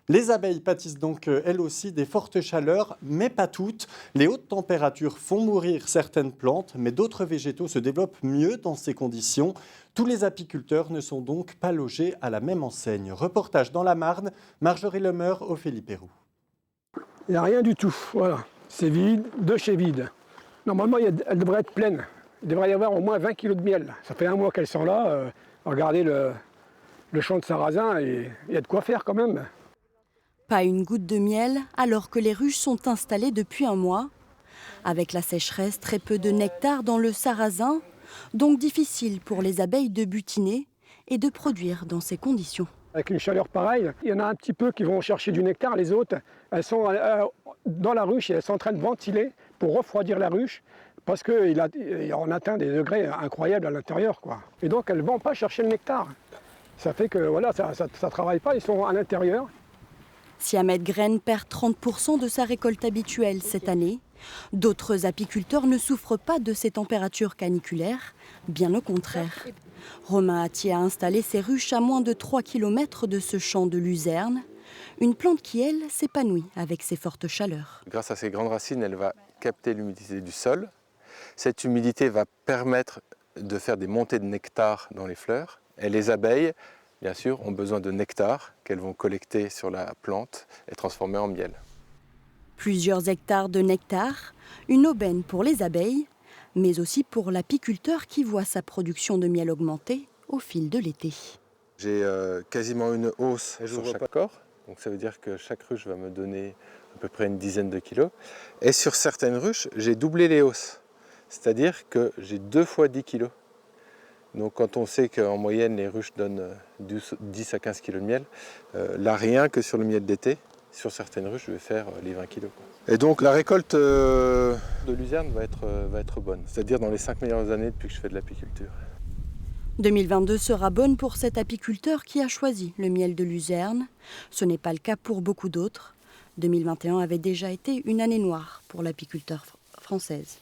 Les abeilles pâtissent donc elles aussi des fortes chaleurs, mais pas toutes. Les hautes températures font mourir certaines plantes, mais d'autres végétaux se développent mieux dans ces conditions. Tous les apiculteurs ne sont donc pas logés à la même enseigne. Reportage dans la Marne, Marjorie Lemeur, Ophélie Perroux. Il n'y a rien du tout, voilà. C'est vide, de chez vide. Normalement, elle devrait être pleine. Il devrait y avoir au moins 20 kilos de miel. Ça fait un mois qu'elles sont là. Regardez le champ de sarrasin et il y a de quoi faire quand même. Pas une goutte de miel alors que les ruches sont installées depuis un mois. Avec la sécheresse, très peu de nectar dans le sarrasin, donc difficile pour les abeilles de butiner et de produire dans ces conditions. Avec une chaleur pareille, il y en a un petit peu qui vont chercher du nectar. Les autres, elles sont dans la ruche et elles sont en train de ventiler pour refroidir la ruche parce qu'on atteint des degrés incroyables à l'intérieur, quoi. Et donc elles ne vont pas chercher le nectar. Ça fait que voilà, ça ne travaille pas, ils sont à l'intérieur. Siamet Graine perd 30% de sa récolte habituelle cette année. D'autres apiculteurs ne souffrent pas de ces températures caniculaires, bien au contraire. Romain Attier a installé ses ruches à moins de 3 km de ce champ de luzerne. Une plante qui, elle, s'épanouit avec ses fortes chaleurs. Grâce à ses grandes racines, elle va capter l'humidité du sol. Cette humidité va permettre de faire des montées de nectar dans les fleurs. Et les abeilles, bien sûr, ont besoin de nectar qu'elles vont collecter sur la plante et transformer en miel. Plusieurs hectares de nectar, une aubaine pour les abeilles, mais aussi pour l'apiculteur qui voit sa production de miel augmenter au fil de l'été. J'ai quasiment une hausse sur chaque corps, donc ça veut dire que chaque ruche va me donner à peu près une dizaine de kilos. Et sur certaines ruches, j'ai doublé les hausses, c'est-à-dire que j'ai 2 fois 10 kilos. Donc quand on sait qu'en moyenne les ruches donnent 10 à 15 kilos de miel, là rien que sur le miel d'été, sur certaines ruches je vais faire les 20 kilos. Et donc la récolte de luzerne va être bonne, c'est-à-dire dans les 5 meilleures années depuis que je fais de l'apiculture. 2022 sera bonne pour cet apiculteur qui a choisi le miel de luzerne. Ce n'est pas le cas pour beaucoup d'autres. 2021 avait déjà été une année noire pour l'apiculture française.